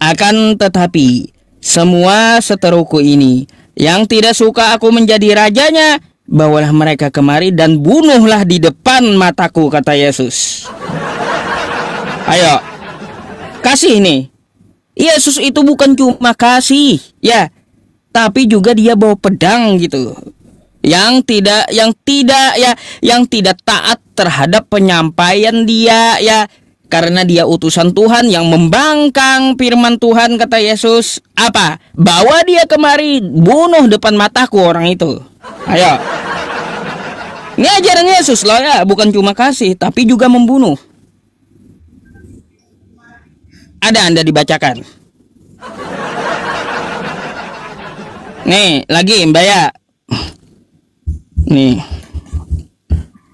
Akan tetapi semua seteruku ini yang tidak suka aku menjadi rajanya, bawalah mereka kemari dan bunuhlah di depan mataku, kata Yesus. Ayo, kasih nih. Yesus itu bukan cuma kasih, ya, tapi juga dia bawa pedang gitu. Yang tidak taat terhadap penyampaian dia, ya, karena dia utusan Tuhan yang membangkang firman Tuhan, kata Yesus. Apa? Bawa dia kemari, bunuh depan mataku orang itu. Ayo. Ini ajaran Yesus loh ya, bukan cuma kasih, tapi juga membunuh. Ada Anda dibacakan. Nih, lagi Mbak ya. Nih.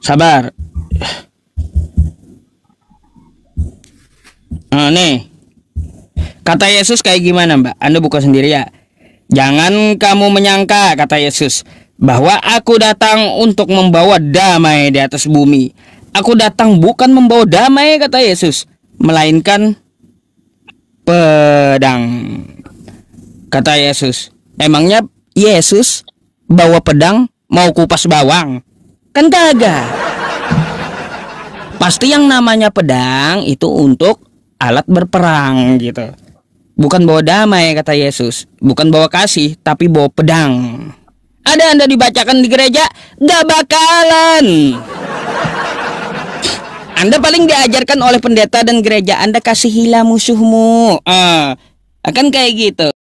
Sabar. Nih. Kata Yesus kayak gimana, Mbak? Anda buka sendiri ya. Jangan kamu menyangka, kata Yesus, bahwa aku datang untuk membawa damai di atas bumi. Aku datang bukan membawa damai, kata Yesus, melainkan pedang, kata Yesus. Emangnya Yesus bawa pedang mau kupas bawang? Kan kagak. Pasti yang namanya pedang itu untuk alat berperang gitu. Bukan bawa damai, kata Yesus. Bukan bawa kasih, tapi bawa pedang. Ada Anda dibacakan di gereja? Gak bakalan. Anda paling diajarkan oleh pendeta dan gereja, Anda kasihilah musuhmu. Akan kayak gitu.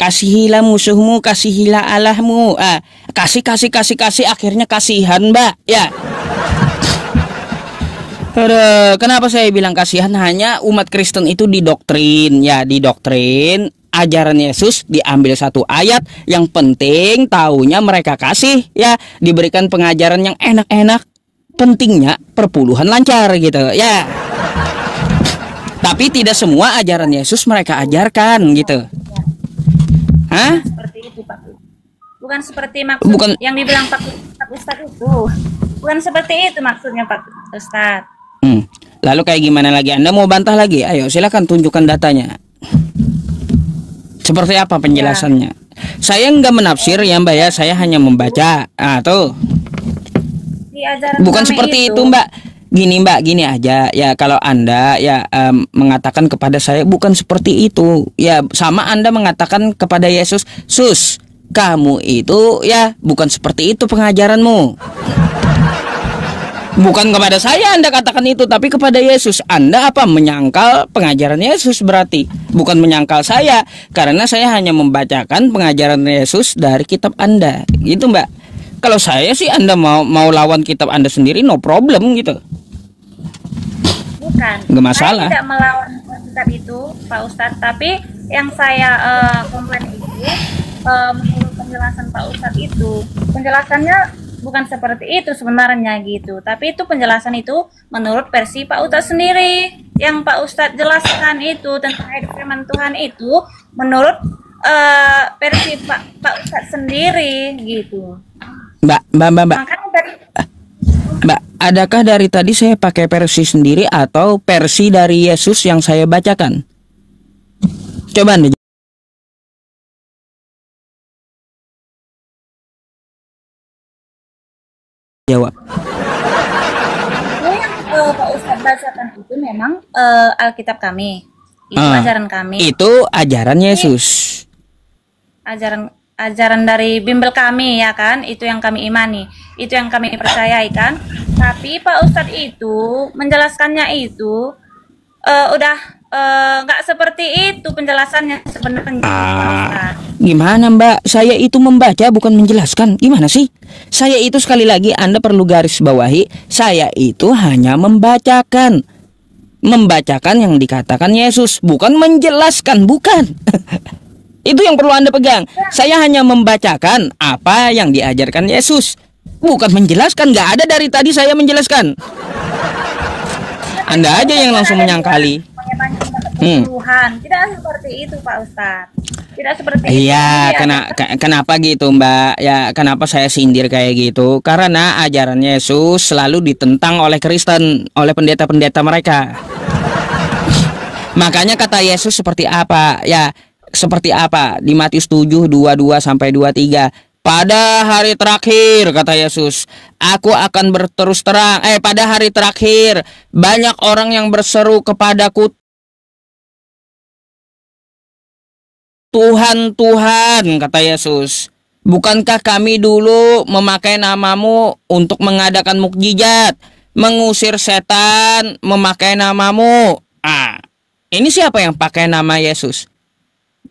Kasihilah musuhmu, kasihilah Allahmu. Kasih, akhirnya kasihan, Mbak. Ya. Kenapa saya bilang kasihan? Hanya umat Kristen itu didoktrin, ya, didoktrin. Ajaran Yesus diambil satu ayat, yang penting taunya mereka kasih, ya, diberikan pengajaran yang enak-enak, pentingnya perpuluhan lancar gitu, ya. Tapi tidak semua ajaran Yesus mereka ajarkan gitu. Hah? Seperti itu, Pak. Bukan seperti maksud yang dibilang Pak Ustadz itu. Bukan seperti itu maksudnya, Pak Ustadz. Lalu kayak gimana lagi? Anda mau bantah lagi? Ayo silakan tunjukkan datanya. Seperti apa penjelasannya? Saya nggak menafsir ya, Mbak ya. Saya hanya membaca. Tuh. Bukan seperti itu, Mbak. Gini, Mbak, gini aja. Ya, kalau Anda ya mengatakan kepada saya bukan seperti itu. Ya, sama Anda mengatakan kepada Yesus, "Sus, kamu itu ya bukan seperti itu pengajaranmu." Bukan kepada saya Anda katakan itu, tapi kepada Yesus. Anda apa? Menyangkal pengajaran Yesus berarti. Bukan menyangkal saya, karena saya hanya membacakan pengajaran Yesus dari kitab Anda. Gitu, Mbak. Kalau saya sih Anda mau lawan kitab Anda sendiri, no problem gitu. Bukan. Nggak masalah. Saya tidak melawan kitab itu, Pak Ustadz. Tapi yang saya komplain itu menurut penjelasan Pak Ustadz itu, penjelasannya bukan seperti itu sebenarnya gitu. Tapi itu penjelasan itu menurut versi Pak Ustadz sendiri. Yang Pak Ustadz jelaskan itu tentang ayat firman Tuhan itu menurut versi Pak Ustadz sendiri gitu. Mbak. Makanya dari Mbak, adakah dari tadi saya pakai versi sendiri atau versi dari Yesus yang saya bacakan? Coba Anda jawab. yang Pak Ustadz bacakan itu memang Alkitab kami. Itu ajaran kami. Itu ajaran Yesus. Ajaran dari Bimbel kami, ya kan, itu yang kami imani, itu yang kami percayai kan. Tapi Pak Ustadz itu menjelaskannya itu udah nggak seperti itu penjelasannya sebenarnya. Gimana, Mbak? Saya itu membaca bukan menjelaskan. Gimana sih? Saya itu sekali lagi Anda perlu garis bawahi, saya itu hanya membacakan yang dikatakan Yesus, bukan menjelaskan, bukan. Itu yang perlu Anda pegang. Saya hanya membacakan apa yang diajarkan Yesus, bukan menjelaskan. Gak ada dari tadi saya menjelaskan. Anda aja yang langsung menyangkali. Tidak seperti itu, Pak Ustadz. Tidak seperti itu. Iya, kenapa gitu, Mbak? Ya, kenapa saya sindir kayak gitu? Karena ajaran Yesus selalu ditentang oleh Kristen, oleh pendeta-pendeta mereka. Makanya kata Yesus seperti apa? Ya, seperti apa? Di Matius 7:22 sampai 23. Pada hari terakhir kata Yesus, aku akan berterus terang. Pada hari terakhir banyak orang yang berseru kepadaku, Tuhan, Tuhan, kata Yesus, bukankah kami dulu memakai namamu untuk mengadakan mukjizat, mengusir setan, memakai namamu? Ini siapa yang pakai nama Yesus?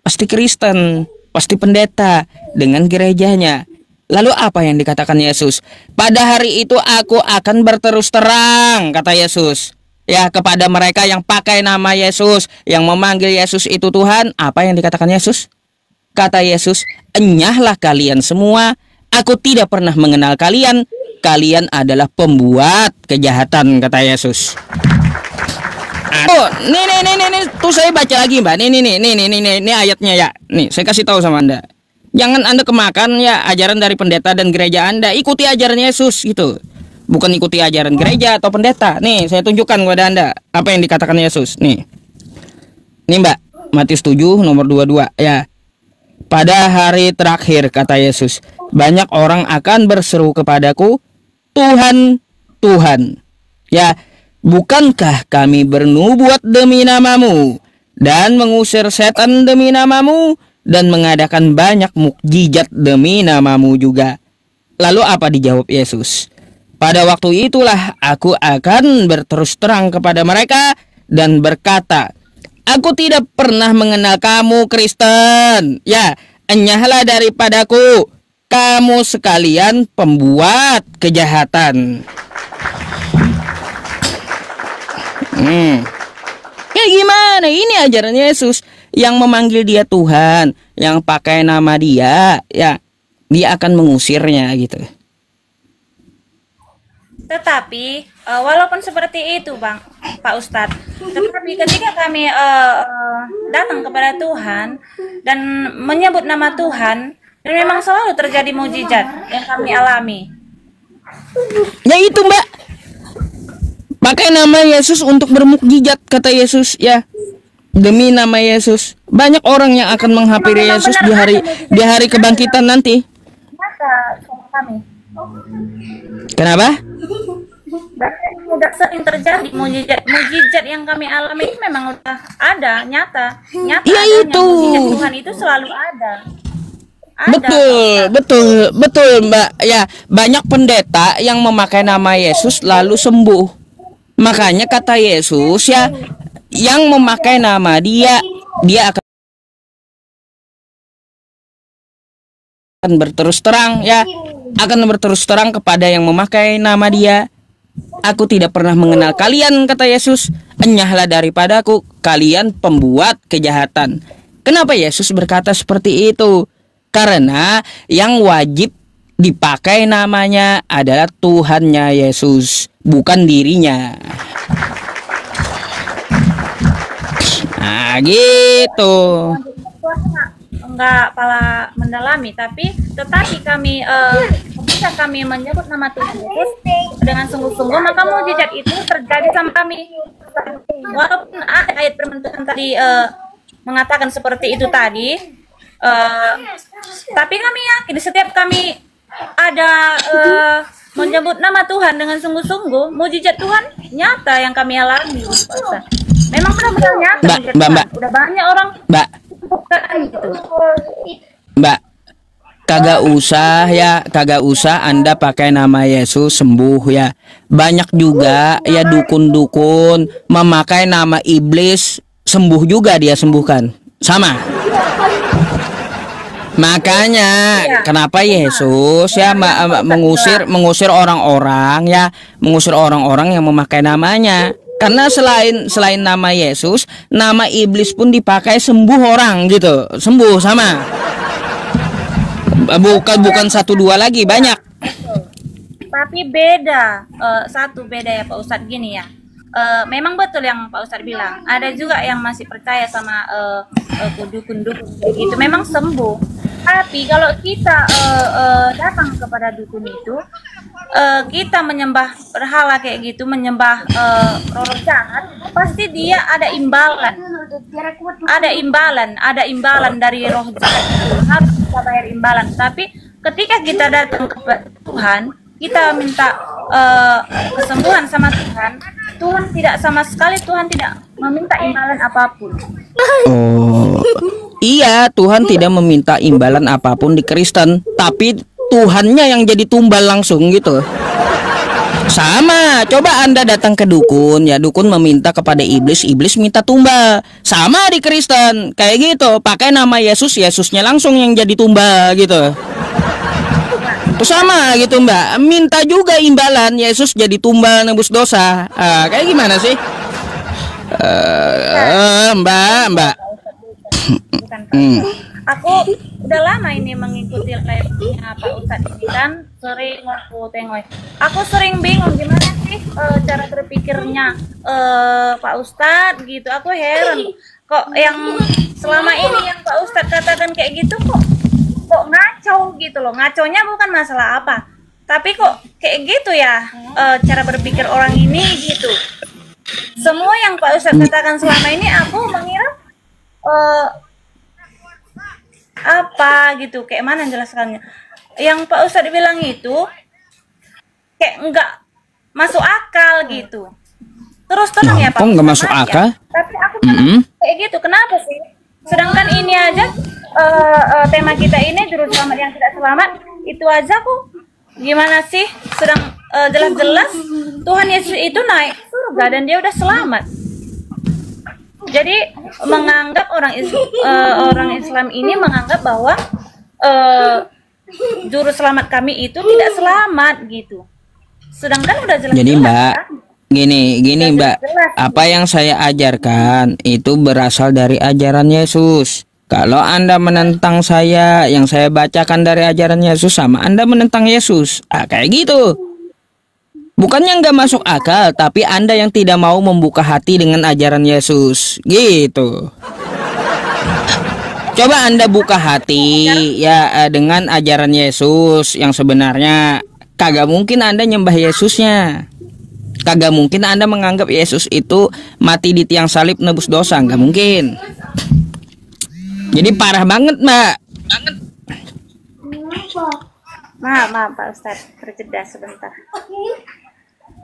Pasti Kristen, pasti pendeta dengan gerejanya. Lalu apa yang dikatakan Yesus? Pada hari itu aku akan berterus terang, kata Yesus. Ya, kepada mereka yang pakai nama Yesus, yang memanggil Yesus itu Tuhan. Apa yang dikatakan Yesus? Kata Yesus, enyahlah kalian semua, aku tidak pernah mengenal kalian. Kalian adalah pembuat kejahatan, kata Yesus. Nih, tuh saya baca lagi, Mbak. Nih ayatnya ya. Nih, saya kasih tahu sama Anda. Jangan Anda kemakan ya ajaran dari pendeta dan gereja Anda. Ikuti ajaran Yesus gitu. Bukan ikuti ajaran gereja atau pendeta. Nih, saya tunjukkan kepada Anda apa yang dikatakan Yesus. Nih, Mbak, Matius 7 nomor 22 ya. Pada hari terakhir kata Yesus, banyak orang akan berseru kepadaku, Tuhan, Tuhan. Ya, bukankah kami bernubuat demi namamu dan mengusir setan demi namamu dan mengadakan banyak mukjizat demi namamu juga? Lalu apa dijawab Yesus? Pada waktu itulah aku akan berterus terang kepada mereka dan berkata, aku tidak pernah mengenal kamu, Kristen. Ya, enyahlah daripadaku, kamu sekalian pembuat kejahatan. Ya gimana? Ini ajaran Yesus yang memanggil dia Tuhan, yang pakai nama dia, ya dia akan mengusirnya gitu. Tetapi walaupun seperti itu, Pak Ustadz, tetapi ketika kami datang kepada Tuhan dan menyebut nama Tuhan, dan memang selalu terjadi mukjizat yang kami alami. Ya itu, Mbak. Pakai nama Yesus untuk bermukjizat, kata Yesus ya. Demi nama Yesus, banyak orang yang akan menghampiri Yesus di hari kebangkitan nanti. Kami. Kenapa? Udah sering terjadi mukjizat yang kami alami itu memang udah ada, nyata ya itu mukjizat Tuhan itu selalu ada. Betul Mbak. Ya, banyak pendeta yang memakai nama Yesus lalu sembuh. Makanya kata Yesus ya, yang memakai nama dia akan berterus terang ya, akan berterus terang kepada yang memakai nama dia. Aku tidak pernah mengenal kalian, kata Yesus. Enyahlah daripadaku, kalian pembuat kejahatan. Kenapa Yesus berkata seperti itu? Karena yang wajib dipakai namanya adalah Tuhannya Yesus, bukan dirinya. Nah, gitu. Enggak pala mendalami, tetapi kami ketika kami menyebut nama Tuhan Yesus dengan sungguh-sungguh, maka mukjizat itu terjadi sama kami. Walaupun ada ayat firman Tuhan tadi mengatakan seperti itu tadi, tapi kami yakin setiap kami ada menyebut nama Tuhan dengan sungguh-sungguh, mukjizat Tuhan nyata yang kami alami. Memang benar-benar nyata. Mbak. Udah banyak orang. Mbak, kagak usah Anda pakai nama Yesus sembuh ya. Banyak juga ya dukun-dukun memakai nama iblis, sembuh juga dia sembuhkan. Sama. Makanya kenapa Yesus ya mengusir orang-orang ya, mengusir orang-orang yang memakai namanya. Karena selain nama Yesus, nama iblis pun dipakai sembuh orang gitu, sembuh sama. Bukan 1 2 lagi, banyak. Tapi beda, beda ya Pak Ustadz, gini ya. Memang betul yang Pak Ustadz bilang. Ada juga yang masih percaya sama dukun-dukun itu memang sembuh. Tapi kalau kita datang kepada dukun itu, kita menyembah berhala kayak gitu, menyembah roh jahat, pasti dia ada imbalan. Ada imbalan dari roh jahat itu. Harus kita bayar imbalan. Tapi ketika kita datang ke Tuhan, kita minta kesembuhan sama Tuhan, Tuhan tidak sama sekali, Tuhan tidak meminta imbalan apapun. Oh, iya, Tuhan tidak meminta imbalan apapun di Kristen, tapi Tuhannya yang jadi tumbal langsung gitu. Sama, coba Anda datang ke dukun, ya dukun meminta kepada iblis, iblis minta tumbal. Sama di Kristen, kayak gitu, pakai nama Yesus, Yesusnya langsung yang jadi tumbal gitu. Terus sama gitu Mbak, minta juga imbalan, Yesus jadi tumbal nebus dosa. Kayak gimana sih? Mbak. Bukan Pak Ustadz. Aku udah lama ini mengikuti live-nya Pak Ustadz ini kan, sering aku tengok. Aku sering bingung gimana sih cara berpikirnya Pak Ustadz gitu. Aku heran kok yang selama ini yang Pak Ustadz katakan kayak gitu kok ngaco gitu loh. Ngaconya bukan masalah apa, tapi kok kayak gitu ya cara berpikir orang ini gitu. Semua yang Pak Ustadz katakan selama ini aku mengira apa gitu, kayak mana jelaskannya. Yang Pak Ustadz bilang itu kayak enggak masuk akal gitu. Terus terang ya Pak. Kok nggak masuk akal? Tapi aku kayak gitu, kenapa sih? Sedangkan ini aja tema kita ini juru selamat yang tidak selamat, itu aja kok gimana sih? Sedang jelas-jelas Tuhan Yesus itu naik surga dan dia udah selamat. Jadi menganggap orang Islam ini menganggap bahwa juru selamat kami itu tidak selamat gitu. Sedangkan udah jelas. Jadi Mbak, kan? gini Mbak, apa yang saya ajarkan itu berasal dari ajaran Yesus. Kalau Anda menentang saya, yang saya bacakan dari ajaran Yesus, sama Anda menentang Yesus. Kayak gitu. Bukannya nggak masuk akal, tapi Anda yang tidak mau membuka hati dengan ajaran Yesus, gitu. Coba Anda buka hati ya dengan ajaran Yesus yang sebenarnya. Kagak mungkin Anda nyembah Yesusnya. Kagak mungkin Anda menganggap Yesus itu mati di tiang salib nebus dosa, nggak mungkin. Jadi parah banget Mbak. Maaf Pak Ustadz, terjeda sebentar.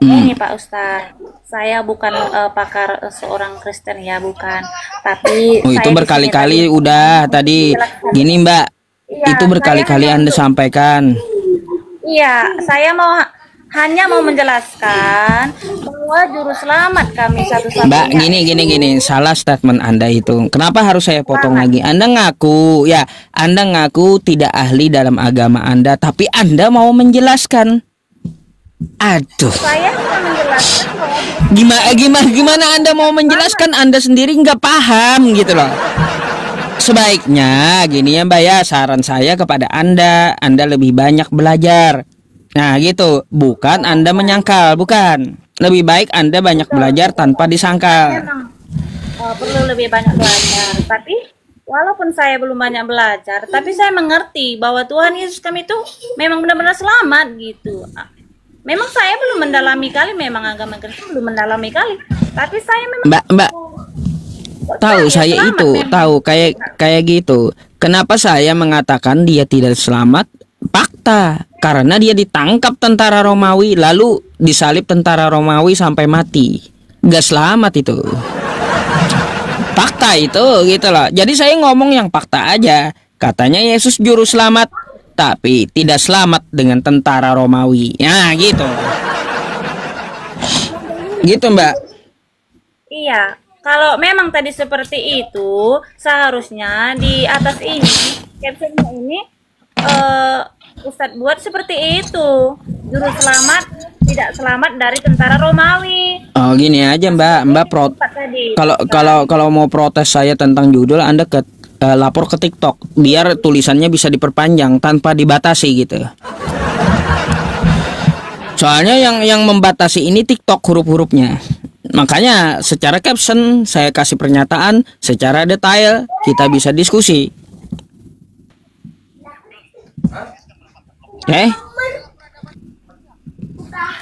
Ini Pak Ustadz, saya bukan pakar seorang Kristen ya, bukan. Tapi itu berkali-kali udah tadi. Gini Mbak, iya, itu berkali-kali Anda sampaikan. Iya, saya hanya mau menjelaskan bahwa juru selamat kami satu-satunya. Mbak, gini, salah statement Anda itu. Kenapa harus saya potong lagi? Anda ngaku tidak ahli dalam agama Anda, tapi Anda mau menjelaskan. Aduh. Saya cuma menjelaskan bahwa gimana Anda mau menjelaskan, Anda sendiri nggak paham gitu loh. Sebaiknya gini ya Mbak ya, saran saya kepada Anda lebih banyak belajar. Nah gitu, bukan Anda menyangkal, bukan. Lebih baik Anda banyak belajar tanpa disangkal. memang perlu lebih banyak belajar. Tapi walaupun saya belum banyak belajar, tapi saya mengerti bahwa Tuhan Yesus kami itu memang benar-benar selamat gitu. Memang saya belum mendalami kali, memang agama Kristen belum mendalami kali. Tapi saya memang Mbak tahu saya selamat, itu memang. tahu kayak gitu. Kenapa saya mengatakan dia tidak selamat? Fakta, karena dia ditangkap tentara Romawi lalu disalib tentara Romawi sampai mati. Gak selamat itu. Fakta itu gitu loh. Jadi saya ngomong yang fakta aja. Katanya Yesus juru selamat, tapi tidak selamat dengan tentara Romawi. Nah gitu. Gitu Mbak. Iya, kalau memang tadi seperti itu, seharusnya di atas ini, captionnya ini, Ustadz buat seperti itu. Juru selamat tidak selamat dari tentara Romawi. Oh gini aja Mbak kalau mau protes saya tentang judul, Anda lapor ke TikTok biar tulisannya bisa diperpanjang tanpa dibatasi gitu. Soalnya yang membatasi ini TikTok huruf-hurufnya. Makanya secara caption saya kasih pernyataan, secara detail kita bisa diskusi.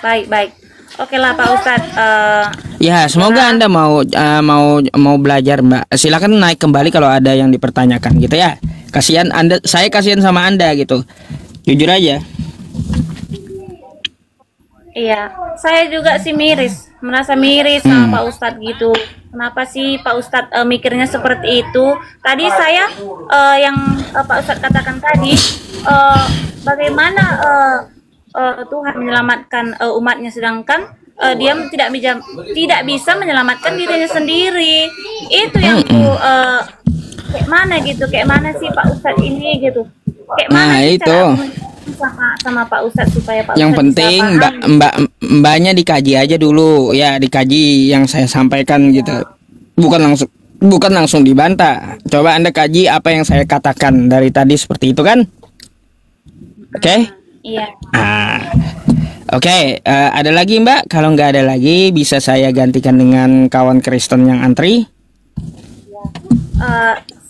Baik, baik. Oke lah Pak Ustadz. Ya, semoga Anda mau belajar, Mbak. Silakan naik kembali kalau ada yang dipertanyakan gitu ya. Kasihan Anda, saya kasihan sama Anda gitu. Jujur aja. Iya, saya juga sih merasa miris sama Pak Ustadz gitu. Kenapa sih Pak Ustadz mikirnya seperti itu? Tadi saya yang Pak Ustadz katakan tadi, bagaimana Tuhan menyelamatkan umatnya, sedangkan dia tidak bisa menyelamatkan dirinya sendiri. Itu yang kayak mana gitu, kayak mana sih Pak Ustadz ini gitu? Kayak mana sih itu cara sama Pak Ustadz supaya Pak yang Ustadz penting bisa paham? mbaknya dikaji aja dulu ya, dikaji yang saya sampaikan gitu, bukan langsung dibantah. Coba Anda kaji apa yang saya katakan dari tadi seperti itu kan. Oke. Iya. Oke, ada lagi Mbak? Kalau nggak ada lagi, bisa saya gantikan dengan kawan Kristen yang antri.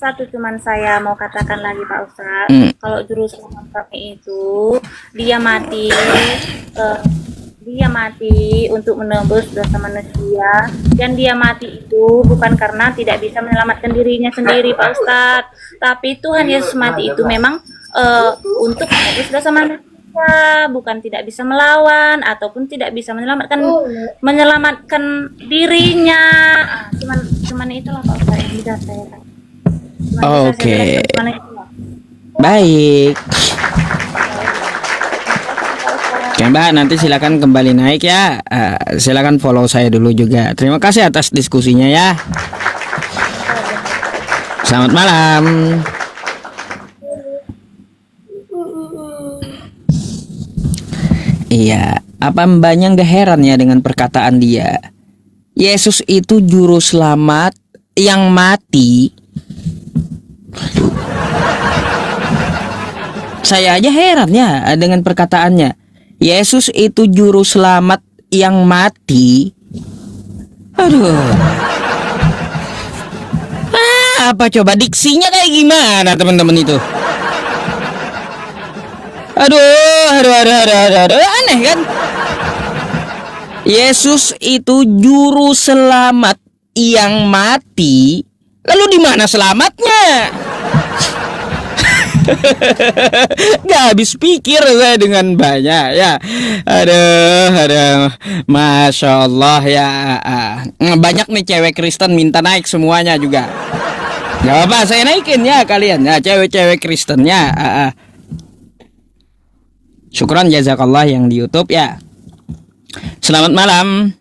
Satu cuman saya mau katakan lagi Pak Ustadz, kalau juru selamat kami itu dia mati untuk menebus dosa manusia, dan dia mati itu bukan karena tidak bisa menyelamatkan dirinya sendiri Pak Ustadz, tapi Tuhan Yesus mati itu memang untuk menebus dosa manusia, bukan tidak bisa melawan ataupun tidak bisa menyelamatkan dirinya. Cuman itulah Pak Ustadz yang bisa saya katakan. Oke. Baik. Oke Mbak, nanti silakan kembali naik ya. Silakan follow saya dulu juga. Terima kasih atas diskusinya ya. Selamat malam. Iya, apa mbaknya nggak heran ya dengan perkataan dia? Yesus itu juru selamat yang mati. Saya aja heran ya dengan perkataannya. Yesus itu juru selamat yang mati. Aduh. Apa coba diksinya kayak gimana teman-teman itu? Aduh, aneh kan? Yesus itu juru selamat yang mati. Lalu di mana selamatnya? Gak habis pikir saya dengan banyak ya. Aduh, Masya Allah ya. Banyak nih cewek Kristen minta naik semuanya juga. Gak apa-apa, saya naikin ya kalian ya, cewek-cewek Kristennya. Syukran jazakallah yang di YouTube ya. Selamat malam.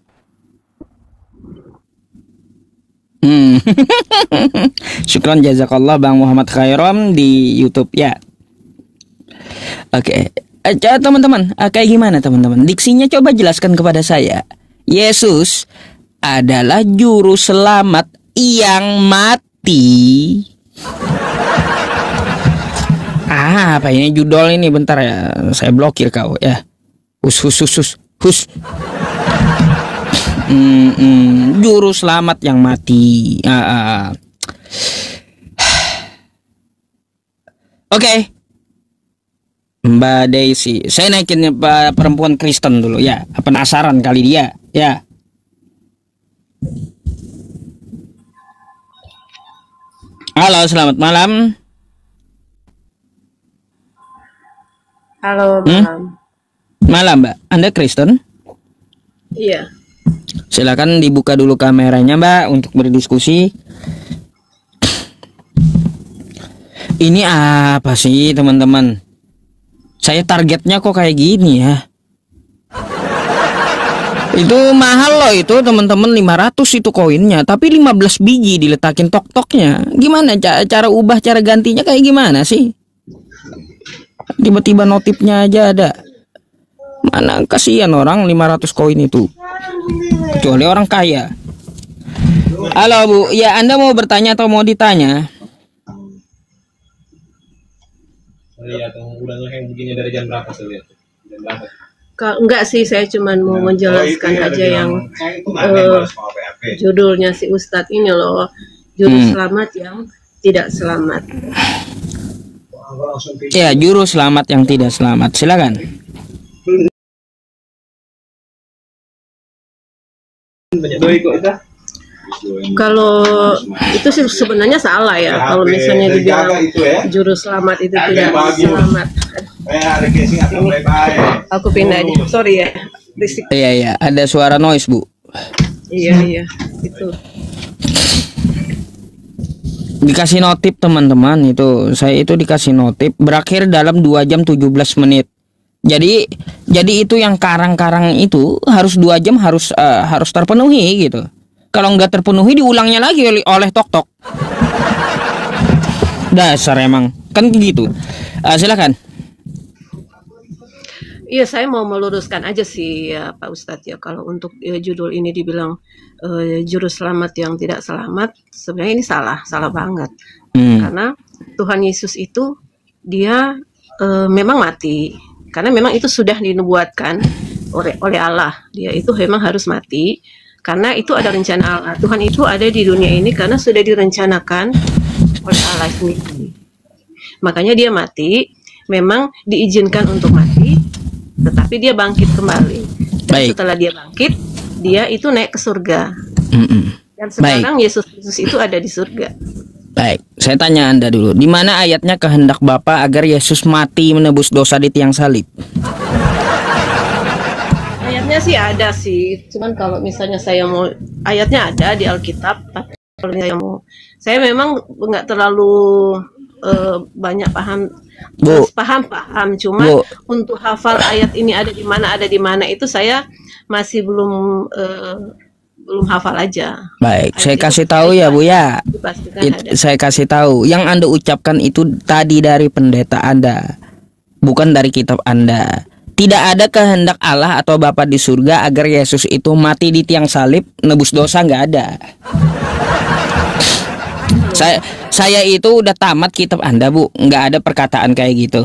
Syukran jazakallah Bang Muhammad Khairam di YouTube ya. Oke. Teman-teman, kayak gimana teman-teman? Diksinya coba jelaskan kepada saya. Yesus adalah juru selamat yang mati. Apa ini judul ini, bentar ya. Saya blokir kau ya. Hus. Juru selamat yang mati. Oke. Mbak Daisy, saya naikin perempuan Kristen dulu ya. Penasaran kali dia ya. Halo, selamat malam. Halo, malam. Malam, Mbak. Anda Kristen? Iya. Silakan dibuka dulu kameranya, Mbak, untuk berdiskusi. Ini apa sih, teman-teman? Saya targetnya kok kayak gini ya. Itu mahal loh itu, teman-teman, 500 itu koinnya, tapi 15 biji diletakin tok-toknya. Gimana cara ubah, cara gantinya kayak gimana sih? Tiba-tiba notifnya aja ada. Mana kasihan orang 500 koin itu. Kecuali orang kaya. Halo Bu, ya Anda mau bertanya atau mau ditanya? Lihat udah ngehang begini dari jam berapa saya lihat? Jam berapa? Enggak sih, saya cuma mau menjelaskan aja yang judulnya si Ustadz ini loh, juru selamat yang tidak selamat. Ya, juru selamat yang tidak selamat. Silakan. banyak doi kok itu. Kalau itu sih sebenarnya salah ya. Kalau misalnya dibilang juru selamat itu tidak selamat. Aku pindah aja. Sorry ya. Berisik. Iya, ada suara noise, Bu. Iya, itu. Dikasih notif teman-teman, itu saya itu dikasih notif berakhir dalam 2 jam 17 menit. Jadi itu yang karang-karang itu harus 2 jam harus terpenuhi gitu. Kalau nggak terpenuhi diulangnya lagi oleh TokTok. Dasar emang kan gitu. Silakan. Iya, saya mau meluruskan aja sih ya Pak Ustadz ya, kalau untuk judul ini dibilang juru selamat yang tidak selamat, sebenarnya ini salah banget. Karena Tuhan Yesus itu dia memang mati, karena memang itu sudah dinubuatkan oleh Allah. Dia itu memang harus mati, karena itu ada rencana Allah. Tuhan itu ada di dunia ini karena sudah direncanakan oleh Allah sendiri. Makanya dia mati, memang diizinkan untuk mati, tetapi dia bangkit kembali. Dan setelah dia bangkit, dia itu naik ke surga. Dan sekarang Yesus itu ada di surga. Baik, saya tanya Anda dulu, di mana ayatnya kehendak Bapa agar Yesus mati menebus dosa di tiang salib? Ayatnya sih ada sih, cuman kalau misalnya saya mau, ayatnya ada di Alkitab, tapi kalau saya memang nggak terlalu banyak paham. Paham, cuma untuk hafal ayat ini ada di mana itu saya masih belum hafal aja. Baik, saya kasih tahu ya Bu ya. Saya kasih tahu, yang Anda ucapkan itu tadi dari pendeta Anda, bukan dari kitab Anda. Tidak ada kehendak Allah atau Bapa di surga agar Yesus itu mati di tiang salib nebus dosa, nggak ada. Saya itu udah tamat kitab Anda, Bu. Nggak ada perkataan kayak gitu.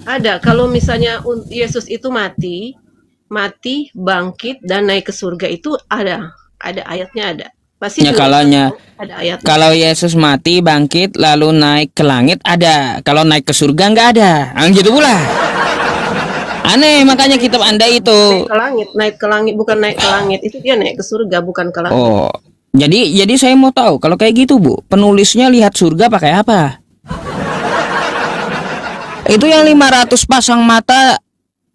Ada, kalau misalnya Yesus itu mati, bangkit dan naik ke surga itu ada ayatnya ada. Pasti ya, ada ayatnya. Kalau Yesus mati, bangkit, lalu naik ke langit ada. Kalau naik ke surga nggak ada. Gitu pula. Aneh, makanya kitab Anda itu. Naik ke langit, bukan naik ke langit. Itu dia naik ke surga, bukan ke langit. Oh. Jadi saya mau tahu, kalau kayak gitu Bu, penulisnya lihat surga pakai apa? Itu yang 500 pasang mata,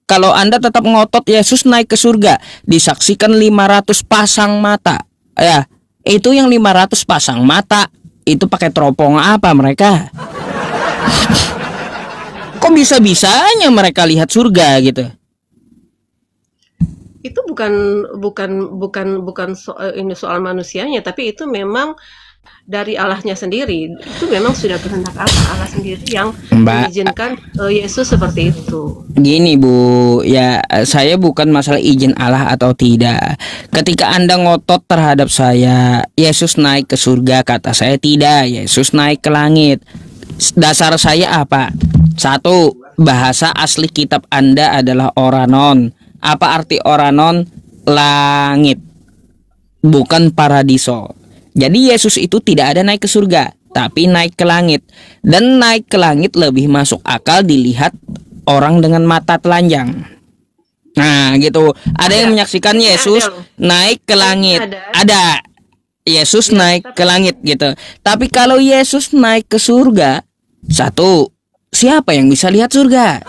kalau Anda tetap ngotot Yesus naik ke surga, disaksikan 500 pasang mata. Ya, itu yang 500 pasang mata, itu pakai teropong apa mereka? Kok bisa-bisanya mereka lihat surga gitu? Itu bukan soal manusianya, tapi itu memang dari Allahnya sendiri. Itu memang sudah kehendak Allah sendiri yang mengizinkan Yesus seperti itu. Gini Bu, ya saya bukan masalah izin Allah atau tidak. Ketika Anda ngotot terhadap saya, Yesus naik ke surga, kata saya tidak, Yesus naik ke langit. Dasar saya apa? 1, bahasa asli kitab Anda adalah oranon. Apa arti oranon? Langit, bukan paradiso. Jadi Yesus itu tidak ada naik ke surga, tapi naik ke langit. Dan naik ke langit lebih masuk akal dilihat orang dengan mata telanjang. Nah gitu. Ada yang menyaksikan Yesus naik ke langit. Ada. Yesus naik ke langit gitu. Tapi kalau Yesus naik ke surga, 1, siapa yang bisa lihat surga?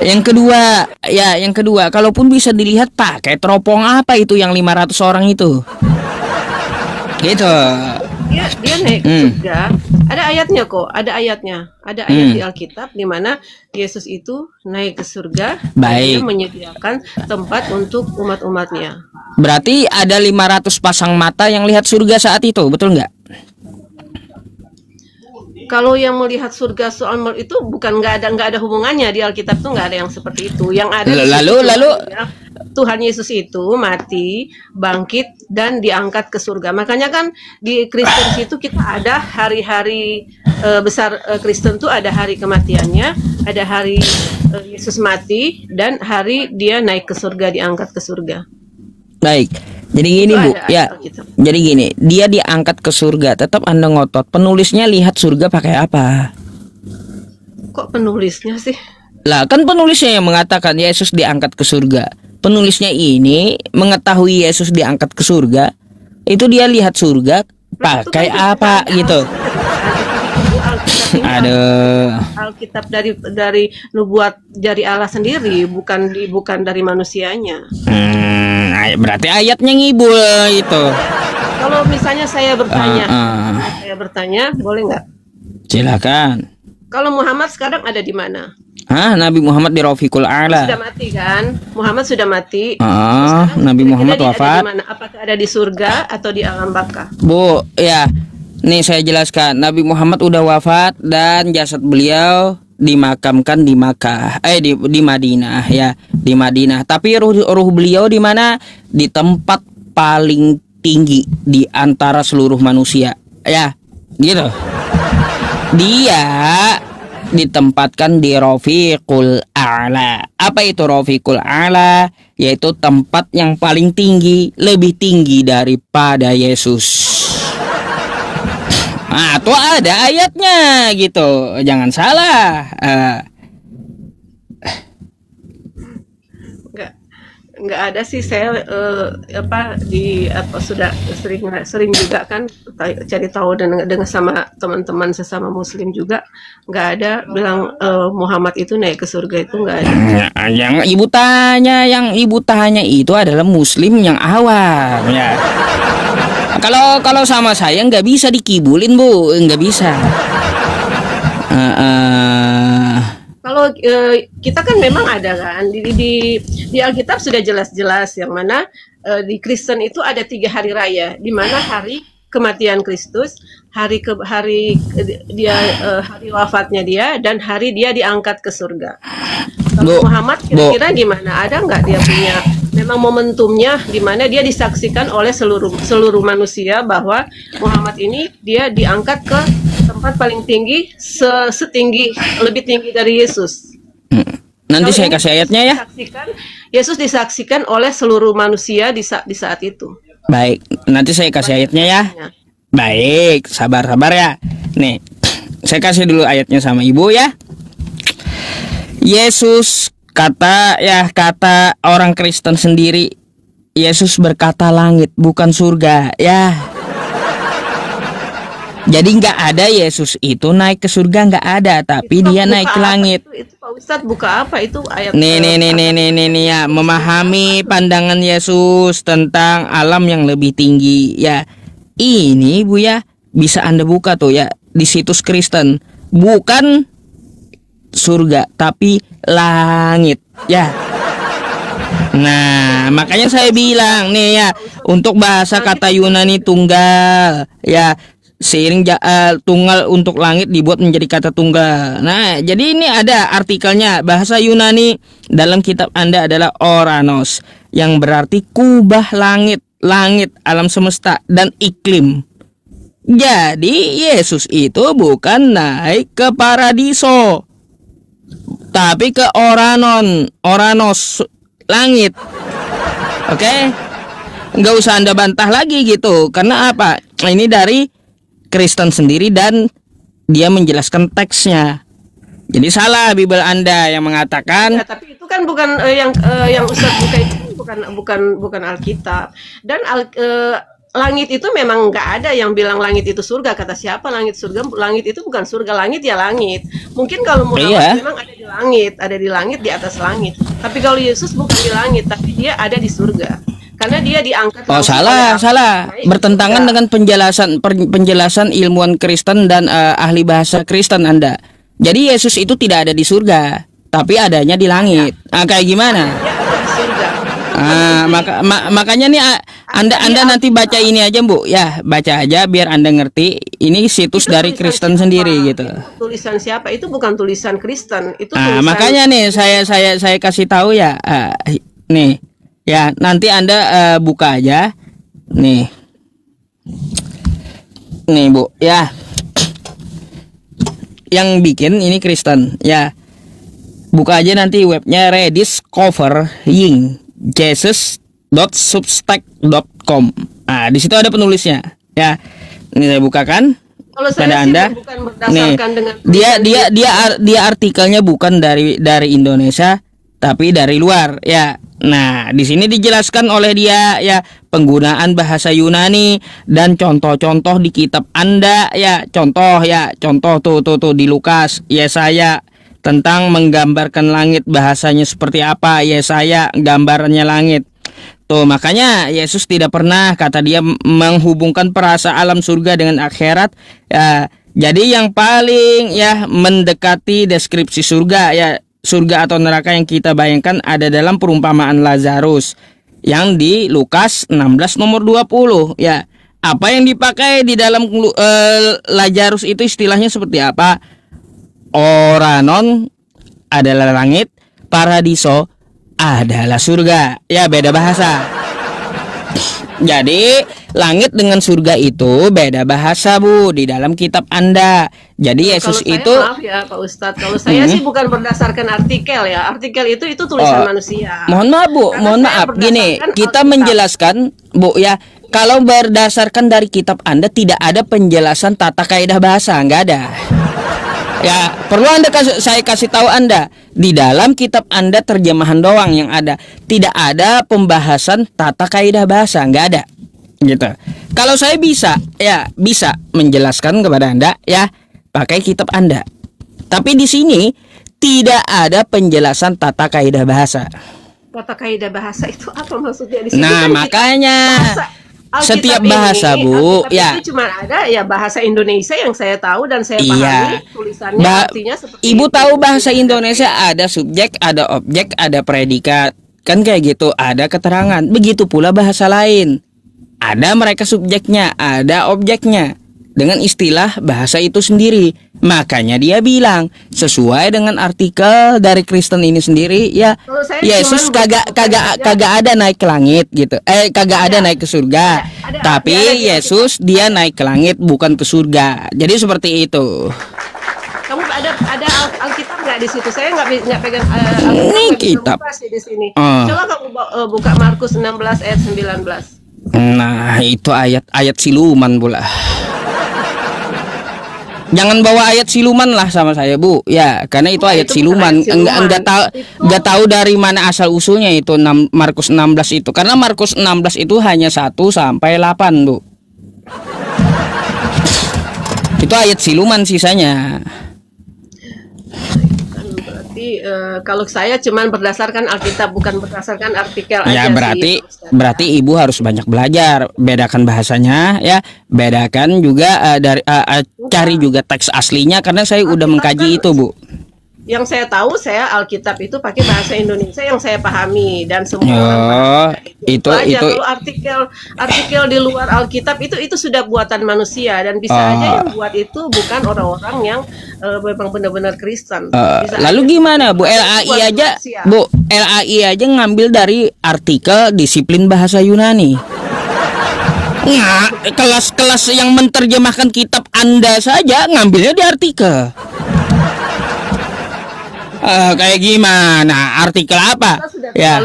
Yang kedua, kalaupun bisa dilihat pakai teropong apa itu yang 500 orang itu? Gitu. Dia naik ke surga. Ada ayatnya kok, ada ayatnya. Ada ayat di Alkitab di mana Yesus itu naik ke surga. Baik. Dia menyediakan tempat untuk umat-umatnya. Berarti ada 500 pasang mata yang lihat surga saat itu, betul nggak? Kalau yang melihat surga soal itu bukan nggak ada hubungannya, di Alkitab tuh nggak ada yang seperti itu. Yang ada lalu Tuhan Yesus itu mati, bangkit dan diangkat ke surga. Makanya kan di Kristen itu kita ada hari-hari besar Kristen tuh ada hari kematiannya, ada hari Yesus mati dan hari dia naik ke surga, diangkat ke surga. Baik. Jadi gini Bu, ya. Jadi gini, dia diangkat ke surga, tetap Anda ngotot. Penulisnya lihat surga pakai apa? Kok penulisnya sih? Lah kan penulisnya yang mengatakan Yesus diangkat ke surga. Penulisnya ini mengetahui Yesus diangkat ke surga, itu dia lihat surga pakai apa gitu. Aduh. Alkitab dari nubuat dari Allah sendiri, bukan dari manusianya. Berarti ayatnya ngibul itu. Kalau misalnya saya bertanya, boleh nggak? Silakan. Kalau Muhammad sekarang ada di mana? Nabi Muhammad di Rafiqul A'la. Sudah mati kan? Muhammad sudah mati. Nabi Muhammad wafat. Ada di mana? Apakah ada di surga atau di alam baka? Bu, ya. Nih saya jelaskan. Nabi Muhammad udah wafat dan jasad beliau dimakamkan di Makkah, di Madinah ya, di Madinah. Tapi ruh beliau di mana? Di tempat paling tinggi di antara seluruh manusia. Ya, gitu. Dia ditempatkan di Rafiqul A'la. Apa itu Rafiqul A'la? Yaitu tempat yang paling tinggi, lebih tinggi daripada Yesus. Tuh ada ayatnya gitu. Jangan salah. Nggak ada sih, saya sudah sering juga kan cari tahu dan dengar sama teman-teman sesama muslim juga, nggak ada bilang Muhammad itu naik ke surga, itu nggak ada. Yang ibu tanya itu adalah muslim yang awam ya. Kalau sama saya nggak bisa dikibulin, Bu, nggak bisa. Kalau kita kan memang ada kan di Alkitab sudah jelas-jelas yang mana di Kristen itu ada 3 hari raya, di mana hari kematian Kristus, hari wafatnya dia, dan hari dia diangkat ke surga. Kalau Muhammad kira-kira gimana? Ada nggak dia punya memang momentumnya di mana dia disaksikan oleh seluruh manusia bahwa Muhammad ini dia diangkat ke tempat paling tinggi, lebih tinggi dari Yesus. Nanti saya kasih ayatnya ya. Yesus disaksikan oleh seluruh manusia di saat itu. Baik, nanti saya kasih ayatnya ya. Baik, sabar ya. Nih, saya kasih dulu ayatnya sama Ibu ya. Yesus kata orang Kristen sendiri, Yesus berkata langit bukan surga ya. Jadi nggak ada Yesus itu naik ke surga, nggak ada, tapi dia naik ke langit. Itu Pak Ustadz buka apa itu ayat? Nih ya, memahami pandangan Yesus tentang alam yang lebih tinggi ya. Ini Bu ya, bisa Anda buka tuh ya di situs Kristen, bukan surga tapi langit ya. Nah, makanya saya bilang nih ya, untuk bahasa kata Yunani tunggal ya, seiring tunggal untuk langit dibuat menjadi kata tunggal. Nah, jadi ini ada artikelnya. Bahasa Yunani dalam kitab Anda adalah oranos, yang berarti kubah langit, alam semesta dan iklim. Jadi Yesus itu bukan naik ke paradiso, tapi ke oranos, langit. Oke? Nggak usah Anda bantah lagi gitu. Karena apa? Ini dari Kristen sendiri dan dia menjelaskan teksnya. Jadi salah Bible Anda yang mengatakan. Ya, tapi itu kan bukan yang Ustaz buka itu bukan Alkitab. Dan langit itu memang nggak ada yang bilang langit itu surga. Kata siapa langit surga? Langit itu bukan surga, langit ya langit. Mungkin kalau Muhammad memang ada di langit, di atas langit. Tapi kalau Yesus bukan di langit, tapi dia ada di surga. Karena dia diangkat. Oh, salah. Bertentangan dengan penjelasan ilmuwan Kristen dan ahli bahasa Kristen Anda. Jadi Yesus itu tidak ada di surga, tapi adanya di langit. Kayak gimana? Dia ada di surga. Makanya nih Anda nanti baca ini aja, Bu. Ya, baca aja biar Anda ngerti. Ini situs Itu dari Kristen siapa? sendiri gitu. Tulisan siapa? Itu bukan tulisan Kristen. Itu tulisan. Makanya nih saya kasih tahu ya. Nih. Ya, nanti Anda buka aja. Nih, Bu, ya. Yang bikin ini Kristen, ya. Buka aja nanti webnya rediscoveryingjesus.substack.com. Di situ ada penulisnya, ya. Ini saya bukakan. Kalau saya pada sih Anda. bukan Nih, berdasarkan dengan dia artikelnya bukan dari Indonesia tapi dari luar ya. Nah, di sini dijelaskan oleh dia ya penggunaan bahasa Yunani dan contoh-contoh di kitab Anda ya. Contoh tuh di Lukas Yesaya tentang menggambarkan langit, bahasanya seperti apa. Yesaya gambarannya langit. Tuh, makanya Yesus tidak pernah kata dia menghubungkan perasa alam surga dengan akhirat ya. Jadi yang paling ya mendekati deskripsi surga ya, surga atau neraka yang kita bayangkan ada dalam perumpamaan Lazarus yang di Lukas 16 nomor 20 ya. Apa yang dipakai di dalam Lazarus itu istilahnya seperti apa? Oranon adalah langit, paradiso adalah surga. Ya, beda bahasa. Jadi langit dengan surga itu beda bahasa, Bu, di dalam kitab Anda. Jadi Yesus kalau saya, itu maaf ya Pak Ustadz, kalau saya sih bukan berdasarkan artikel ya. Artikel itu tulisan manusia. Mohon maaf, Bu, Karena mohon saya maaf. Gini, berdasarkan kita Alkitab. menjelaskan, Bu, ya. Kalau berdasarkan dari kitab Anda tidak ada penjelasan tata kaidah bahasa, nggak ada. Ya, perlu saya kasih tahu Anda, di dalam kitab Anda terjemahan doang yang ada. Tidak ada pembahasan tata kaidah bahasa, nggak ada. Gitu. Kalau saya bisa menjelaskan kepada Anda ya, pakai kitab Anda. Tapi di sini tidak ada penjelasan tata kaidah bahasa. Kata kaidah bahasa itu apa maksudnya di sini? Nah, Kan makanya Alkitab setiap ini, bahasa, Bu, Alkitab ya. itu cuma ada ya bahasa Indonesia yang saya tahu dan saya Iya. pahami tulisannya artinya seperti Ibu itu. tahu bahasa Indonesia ada subjek, ada objek, ada predikat. Kan kayak gitu, ada keterangan. Begitu pula bahasa lain. Ada mereka subjeknya, ada objeknya. Dengan istilah bahasa itu sendiri. Makanya dia bilang sesuai dengan artikel dari Kristen ini sendiri ya. Kalau saya Yesus cuman kagak ada naik ke langit gitu. Kagak ada naik ke surga. Ada Tapi di Yesus dia naik ke langit bukan ke surga. Jadi seperti itu. Kamu ada Alkitab nggak di situ? Saya nggak pegang Ini Alkitab, nggak bisa kitab. buka sih di sini. Oh. Coba kamu buka Markus 16 ayat 19. Nah, itu ayat siluman pula. Jangan bawa ayat siluman lah sama saya, Bu. Ya, karena itu Wah, ayat itu bukan siluman. ayat siluman. Enggak tahu dari mana asal usulnya itu Markus 16 itu. Karena Markus 16 itu hanya 1 sampai 8, Bu. Itu ayat siluman sisanya. Kan berarti kalau saya cuman berdasarkan Alkitab bukan berdasarkan artikel Ya, aja berarti sih. Ibu harus banyak belajar, bedakan bahasanya ya, bedakan juga cari juga teks aslinya karena saya udah Alkitab mengkaji kan itu, Bu. Yang saya tahu saya Alkitab itu pakai bahasa Indonesia yang saya pahami dan semua orang Oh, pahami. itu aja. Kalau artikel di luar Alkitab itu sudah buatan manusia dan bisa aja yang buat itu bukan orang-orang yang memang benar-benar Kristen. Bisa Lalu aja gimana, Bu? buat LAI aja, manusia. Bu, LAI aja ngambil dari artikel disiplin bahasa Yunani. Nah, kelas-kelas yang menerjemahkan kitab Anda saja ngambilnya di artikel. Kayak gimana? Artikel apa? Ya.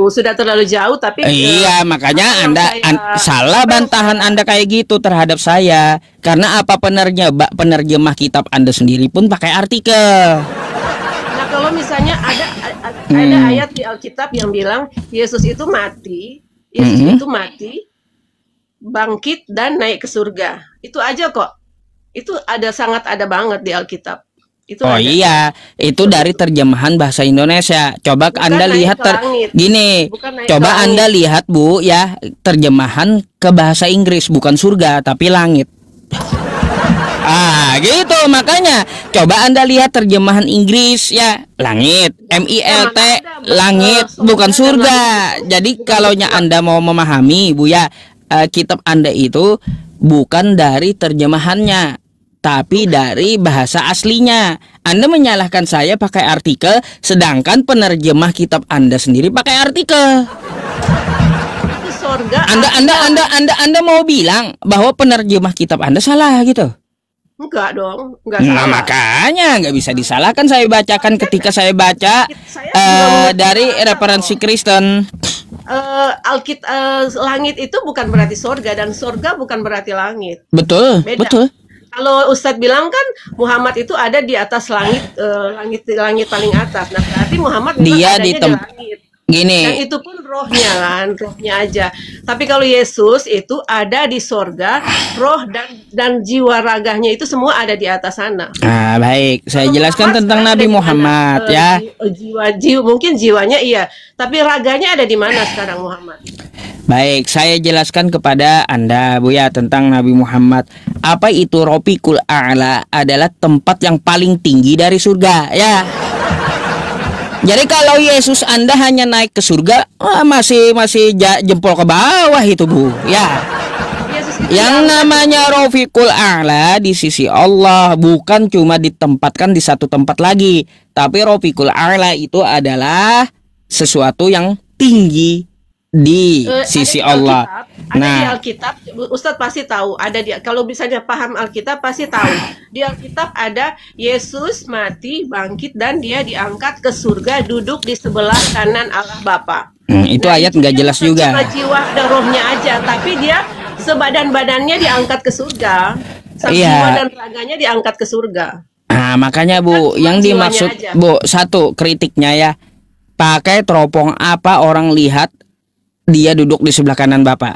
Sudah terlalu jauh tapi Iya, makanya yang Anda salah bantahan Anda kayak gitu terhadap saya. Karena apa penerjemah kitab Anda sendiri pun pakai artikel. Nah, kalau misalnya ada ayat di Alkitab yang bilang Yesus itu mati, bangkit dan naik ke surga. Itu aja kok. Itu sangat ada banget di Alkitab. Itu Oh ada. iya, itu dari terjemahan bahasa Indonesia. Coba Bukan Anda naik lihat ke langit. gini. Bukan naik Coba ke langit. Anda lihat, Bu, ya, terjemahan ke bahasa Inggris bukan surga tapi langit. Gitu makanya. Coba Anda lihat terjemahan Inggris ya, langit, MILT, langit bukan surga. Jadi kalaunya Anda mau memahami, Bu ya, kitab Anda itu bukan dari terjemahannya tapi dari bahasa aslinya. Anda menyalahkan saya pakai artikel, sedangkan penerjemah kitab Anda sendiri pakai artikel. Itu surga. Anda mau bilang bahwa penerjemah kitab Anda salah gitu? Enggak dong, enggak Nah, salah. makanya nggak bisa disalahkan. Saya bacakan ketika saya baca dari referensi Kristen. Langit itu bukan berarti surga dan surga bukan berarti langit. Betul, Beda. betul. Kalau Ustadz bilang kan Muhammad itu ada di atas langit, langit paling atas. Nah, berarti Muhammad memang Dia adanya di di langit. Dan gini. itu pun rohnya kan, rohnya aja. Tapi kalau Yesus itu ada di sorga, roh dan jiwa raganya itu semua ada di atas sana. Nah, baik. Saya Kalau jelaskan Muhammad tentang sekarang Nabi ada di mana? Muhammad ya. Jiwa mungkin jiwanya iya, tapi raganya ada di mana sekarang Muhammad? Baik, saya jelaskan kepada Anda, Bu ya, tentang Nabi Muhammad. Apa itu Rafiqul A'la? Adalah tempat yang paling tinggi dari surga, ya. Jadi kalau Yesus Anda hanya naik ke surga, masih jempol ke bawah itu, Bu, ya. Yesus itu Yang namanya Rafiqul A'la di sisi Allah bukan cuma ditempatkan di satu tempat lagi, tapi Rafiqul A'la itu adalah sesuatu yang tinggi di sisi Allah. Ada di Nah, Alkitab, Ustadz pasti tahu. Ada di, kalau misalnya paham Alkitab pasti tahu. Di Alkitab ada Yesus mati, bangkit, dan dia diangkat ke surga, duduk di sebelah kanan Allah Bapa. itu ayat nggak dia jelas bukan juga. cuma jiwa dan rohnya aja, tapi dia sebadan-badannya diangkat ke surga. Sang Iya. jiwa dan raganya diangkat ke surga. Nah, makanya Bu, Kan yang cuma dimaksud jiwanya aja. Bu, satu kritiknya ya, pakai teropong apa orang lihat dia duduk di sebelah kanan Bapak.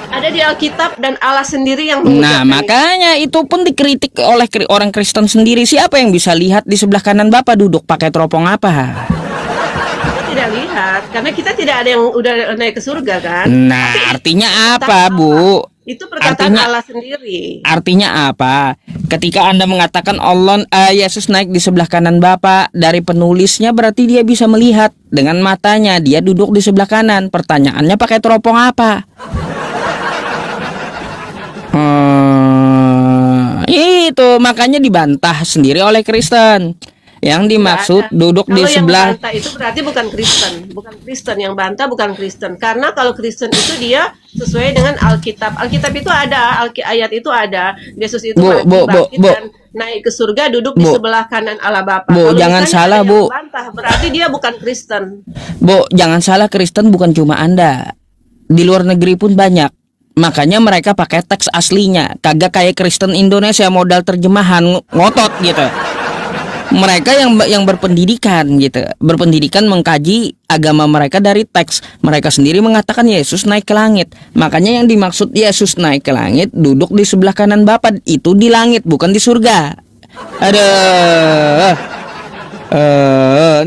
Ada di Alkitab dan Allah sendiri yang Nah, mengucapkan itu. makanya itu pun dikritik oleh orang Kristen sendiri. Siapa yang bisa lihat di sebelah kanan Bapak duduk pakai teropong apa? Kita tidak lihat karena kita tidak ada yang udah naik ke surga kan. Nah, artinya apa, Bu? Itu perkataan Artinya- Allah sendiri. Artinya apa? Ketika Anda mengatakan Allah Yesus naik di sebelah kanan Bapa, dari penulisnya berarti dia bisa melihat dengan matanya, dia duduk di sebelah kanan. Pertanyaannya pakai teropong apa? Itu makanya dibantah sendiri oleh Kristen. Yang dimaksud Nggak ada. duduk di Kalau yang sebelah. bantah itu berarti bukan Kristen yang bantah bukan Kristen. Karena kalau Kristen itu dia sesuai dengan Alkitab. Alkitab itu ada, ayat itu ada. Yesus itu Bu, mati, Bu, bangkit, Bu. dan naik ke surga, duduk di Bu. sebelah kanan Allah Bapa. Bu, Kalau jangan misalnya salah, ada Bu. yang bantah, berarti dia bukan Kristen. Bu, jangan salah, Kristen bukan cuma Anda. Di luar negeri pun banyak. Makanya mereka pakai teks aslinya. Kagak kayak Kristen Indonesia modal terjemahan ngotot gitu. Mereka yang berpendidikan gitu. Berpendidikan mengkaji agama mereka dari teks. Mereka sendiri mengatakan Yesus naik ke langit. Makanya yang dimaksud Yesus naik ke langit, duduk di sebelah kanan Bapa, itu di langit bukan di surga. Aduh.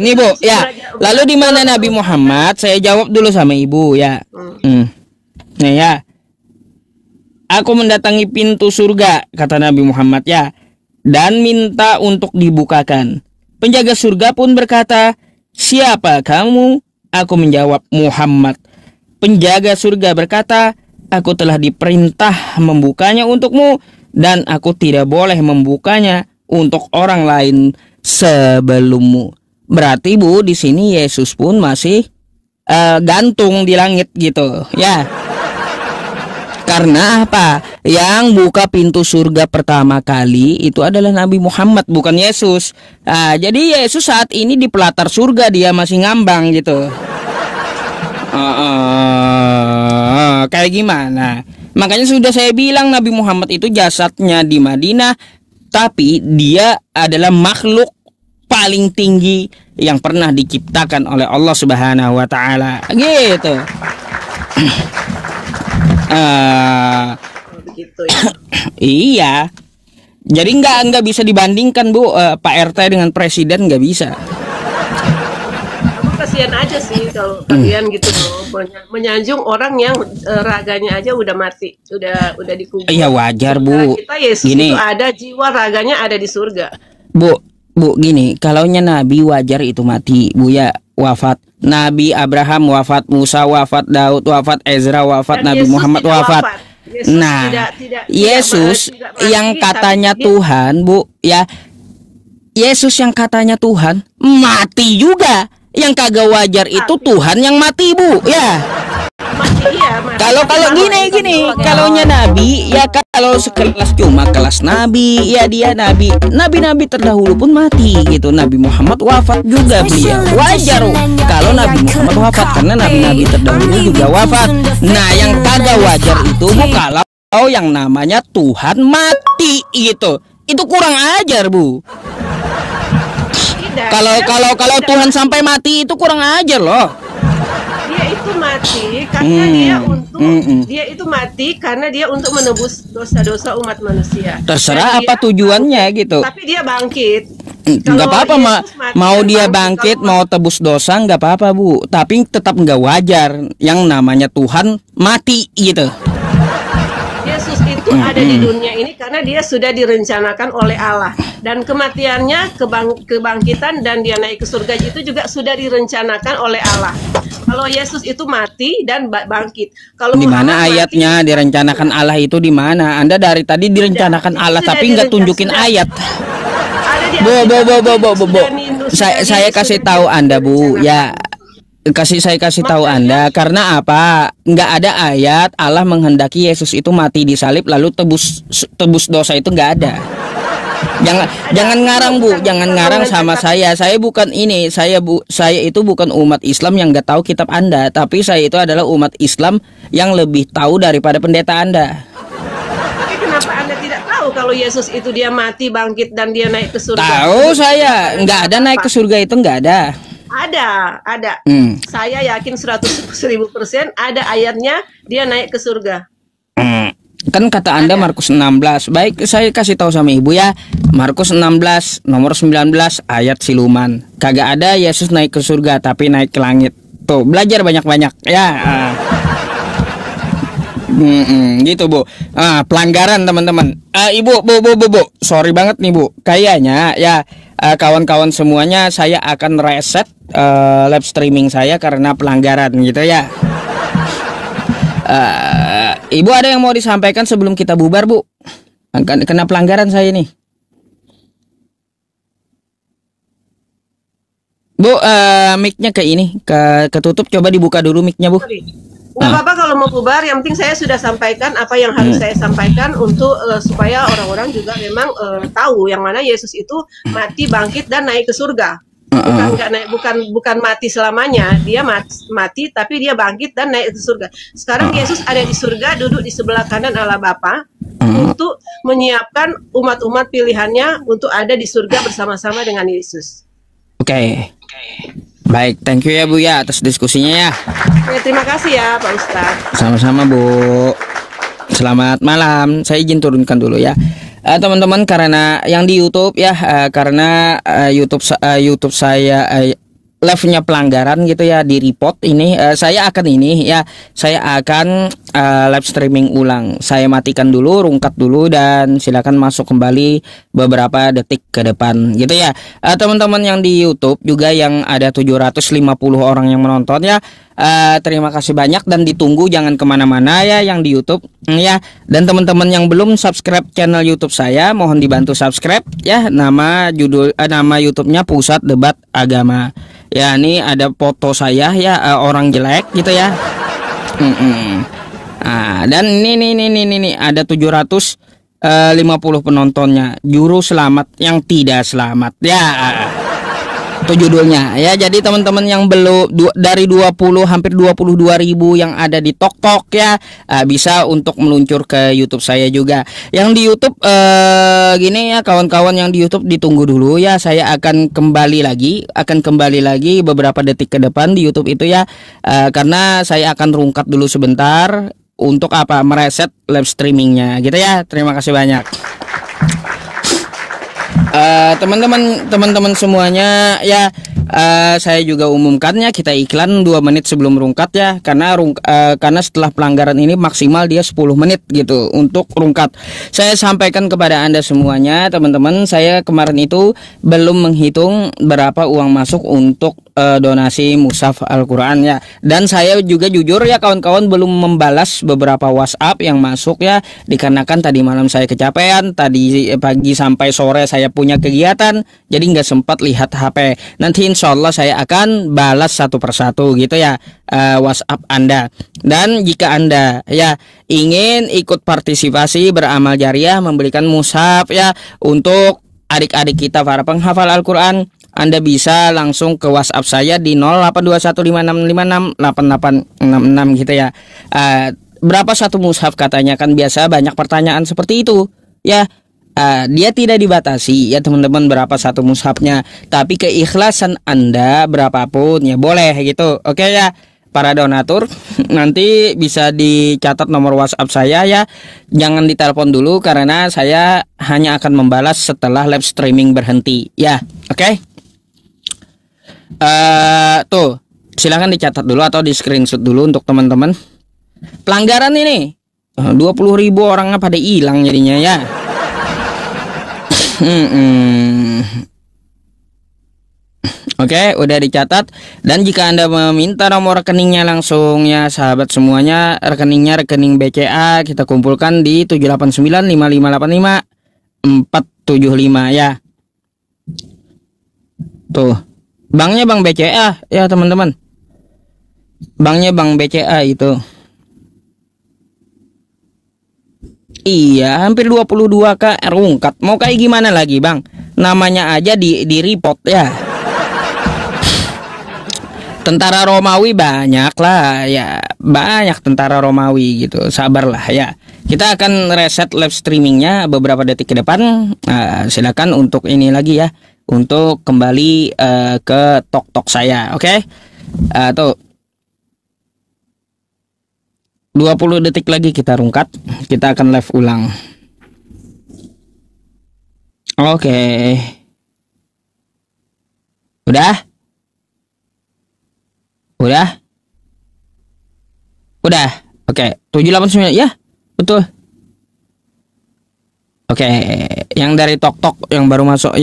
Nih Bu, ya. Lalu di mana Nabi Muhammad? Saya jawab dulu sama Ibu ya. Nih ya. Aku mendatangi pintu surga, kata Nabi Muhammad ya, dan minta untuk dibukakan. Penjaga surga pun berkata, "Siapa kamu?" Aku menjawab, "Muhammad." Penjaga surga berkata, "Aku telah diperintah membukanya untukmu, dan aku tidak boleh membukanya untuk orang lain sebelummu." Berarti Bu, di sini Yesus pun masih gantung di langit gitu, ya. Karena apa? Yang buka pintu surga pertama kali itu adalah Nabi Muhammad, bukan Yesus. Jadi Yesus saat ini di pelatar surga, dia masih ngambang gitu. Kayak gimana? Makanya sudah saya bilang Nabi Muhammad itu jasadnya di Madinah, tapi dia adalah makhluk paling tinggi yang pernah diciptakan oleh Allah Subhanahu wa taala. Gitu. Begitu ya. Iya. Jadi nggak bisa dibandingkan Bu, Pak RT dengan presiden nggak bisa. Aku kasihan aja sih kalau kalian gitu loh menyanjung orang yang raganya aja udah mati, udah dikubur. Iya wajar Bu. Kita Yesus Gini, itu ada jiwa raganya ada di surga. Bu, gini, kalaunya Nabi wajar itu mati, Bu ya, wafat. Nabi Abraham wafat, Musa wafat, Daud wafat, Ezra wafat, Dan Nabi Yesus Muhammad tidak wafat. Yesus Nah, tidak Yesus mati, yang katanya tapi dia Tuhan, Bu, ya. Yesus yang katanya Tuhan mati juga. Yang kagak wajar itu Tuhan yang mati, Bu, ya. mati, iya, mati. Kalau gini, kalaunya Nabi, ya kalau sekelas cuma kelas Nabi, ya dia Nabi terdahulu pun mati gitu. Nabi Muhammad wafat juga beliau. Wajar kalau Nabi Muhammad wafat karena nabi-nabi terdahulu juga wafat. Nah, yang kagak wajar itu Bu, kalau Oh, yang namanya Tuhan mati gitu. Itu kurang ajar, Bu. Tidak. Kalau Tuhan sampai mati itu kurang ajar loh. Dia itu mati karena dia itu mati karena dia untuk menebus dosa-dosa umat manusia. Terserah Dan apa dia tujuannya gitu. Tapi dia bangkit. Nggak apa-apa, Yesus mati mau dan dia bangkit, kalau- mau tebus dosa nggak apa-apa, Bu. Tapi tetap nggak wajar yang namanya Tuhan mati gitu. Yesus itu ada di dunia ini karena dia sudah direncanakan oleh Allah, dan kematiannya, kebangkitan dan dia naik ke surga itu juga sudah direncanakan oleh Allah. Kalau Yesus itu mati dan bangkit. Kalau Di Muhammad mana mati, ayatnya direncanakan Allah itu di mana? Anda dari tadi direncanakan Sudah, Allah sudah tapi nggak tunjukin sudah. ayat. ada di Bu, Alkitab, Bu. Saya kasih tahu Anda, Bu. Ya, saya kasih tahu Anda karena apa? Nggak ada ayat Allah menghendaki Yesus itu mati di salib lalu tebus dosa, itu nggak ada. Jangan ngarang, Bu, jangan ngarang sama saya. Saya bukan ini, saya itu bukan umat Islam yang nggak tahu kitab Anda, tapi saya itu adalah umat Islam yang lebih tahu daripada pendeta Anda. Tapi kenapa Anda tidak tahu kalau Yesus itu dia mati, bangkit dan dia naik ke surga? Tahu saya, nggak ada naik ke surga, itu nggak ada. Ada. Saya yakin 100.000% ada ayatnya dia naik ke surga. Kan kata Anda Markus 16. Baik, saya kasih tahu sama Ibu ya. Markus 16 nomor 19 ayat siluman. Kagak ada Yesus naik ke surga tapi naik ke langit. Tuh, belajar banyak-banyak ya. Gitu, Bu. Pelanggaran, teman-teman. Ibu, Bu. Sorry banget nih, Bu. Kayaknya ya kawan-kawan semuanya saya akan reset live streaming saya karena pelanggaran gitu ya. Ibu ada yang mau disampaikan sebelum kita bubar, Bu? Kena pelanggaran saya nih. Bu, mic-nya ke ini, ketutup, coba dibuka dulu mic-nya, Bu. Nggak apa-apa kalau mau bubar, yang penting saya sudah sampaikan apa yang harus saya sampaikan untuk supaya orang-orang juga memang tahu yang mana Yesus itu mati, bangkit dan naik ke surga. Bukan mati selamanya, dia mati tapi dia bangkit dan naik ke surga. Sekarang Yesus ada di surga, duduk di sebelah kanan Allah Bapa untuk menyiapkan umat-umat pilihannya untuk ada di surga bersama-sama dengan Yesus. Oke. Baik, thank you ya, Bu ya, atas diskusinya ya. Terima kasih ya Pak Ustadz. Sama-sama, Bu. Selamat malam. Saya izin turunkan dulu ya. Teman-teman, karena yang di YouTube ya, karena YouTube saya live-nya pelanggaran gitu ya, di report ini, saya akan live streaming ulang. Saya matikan dulu, rungkat dulu, dan silakan masuk kembali beberapa detik ke depan gitu ya. Teman-teman yang di YouTube juga yang ada 750 orang yang menonton ya, terima kasih banyak dan ditunggu, jangan kemana-mana ya yang di YouTube ya. Dan teman-teman yang belum subscribe channel YouTube saya, mohon dibantu subscribe ya. Nama YouTube-nya Pusat Debat Agama. Ya, ini ada foto saya ya, orang jelek gitu ya. Dan ini ada 750 penontonnya, juru selamat yang tidak selamat ya. Itu judulnya ya. Jadi teman-teman yang belum dari 20 hampir 22.000 yang ada di TokTok ya, bisa untuk meluncur ke YouTube saya juga. Yang di YouTube gini ya, kawan-kawan yang di YouTube ditunggu dulu ya. Saya akan kembali lagi beberapa detik ke depan di YouTube itu ya, karena saya akan rungkat dulu sebentar untuk mereset live streamingnya gitu ya. Terima kasih banyak. Teman-teman semuanya ya, saya juga umumkannya kita iklan 2 menit sebelum rungkat ya, karena setelah pelanggaran ini maksimal dia 10 menit gitu untuk rungkat. Saya sampaikan kepada Anda semuanya, teman-teman, saya kemarin itu belum menghitung berapa uang masuk untuk donasi mushaf Al-Quran ya. Dan saya juga jujur ya kawan-kawan, belum membalas beberapa WhatsApp yang masuk ya, dikarenakan tadi malam saya kecapean, tadi pagi sampai sore saya punya kegiatan, jadi nggak sempat lihat HP. Nanti insya Allah saya akan balas satu persatu gitu ya WhatsApp Anda. Dan jika Anda ya ingin ikut partisipasi beramal jariah membelikan mushaf ya untuk adik-adik kita para penghafal Al-Quran, Anda bisa langsung ke WhatsApp saya di 082156568866 gitu ya. berapa satu mushaf katanya, kan biasa banyak pertanyaan seperti itu ya. Dia tidak dibatasi ya teman-teman berapa satu mushafnya, tapi keikhlasan Anda berapapun ya boleh gitu. Oke ya para donatur, nanti bisa dicatat nomor WhatsApp saya ya. Jangan ditelepon dulu karena saya hanya akan membalas setelah live streaming berhenti ya. Oke. Tuh silahkan dicatat dulu atau di screenshot dulu untuk teman-teman. Pelanggaran ini 20.000 orangnya pada hilang jadinya ya. Oke, udah dicatat. Dan jika Anda meminta nomor rekeningnya langsung ya sahabat semuanya, rekeningnya rekening BCA kita kumpulkan di 7895585 475 ya. Tuh, banknya Bank BCA ya teman-teman. Banknya Bank BCA itu. Iya, hampir 22K rungkat. Mau kayak gimana lagi, Bang? Namanya aja di report ya. Tentara Romawi banyak lah ya. Banyak tentara Romawi gitu. Sabarlah ya. Kita akan reset live streamingnya beberapa detik ke depan. Silakan untuk ini lagi ya. Untuk kembali ke tok-tok saya. Oke? Tuh 20 detik lagi kita rungkat. Kita akan live ulang. Oke. Udah? Oke. 789 ya. Betul. Oke, yang dari tok-tok yang baru masuk,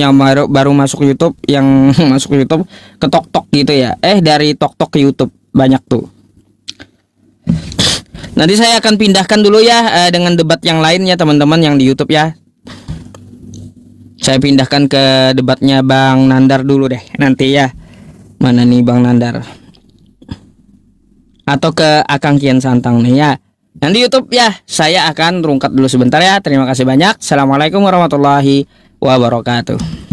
baru masuk YouTube, yang masuk YouTube ke tok-tok gitu ya. Dari tok-tok ke YouTube banyak tuh. Nanti saya akan pindahkan dulu ya dengan debat yang lain ya teman-teman yang di YouTube ya. Saya pindahkan ke debatnya Bang Nandar dulu deh nanti ya. Mana nih Bang Nandar? Atau ke Akang Kian Santang nih ya. Yang di YouTube ya. Saya akan rungkat dulu sebentar ya. Terima kasih banyak. Assalamualaikum warahmatullahi wabarakatuh.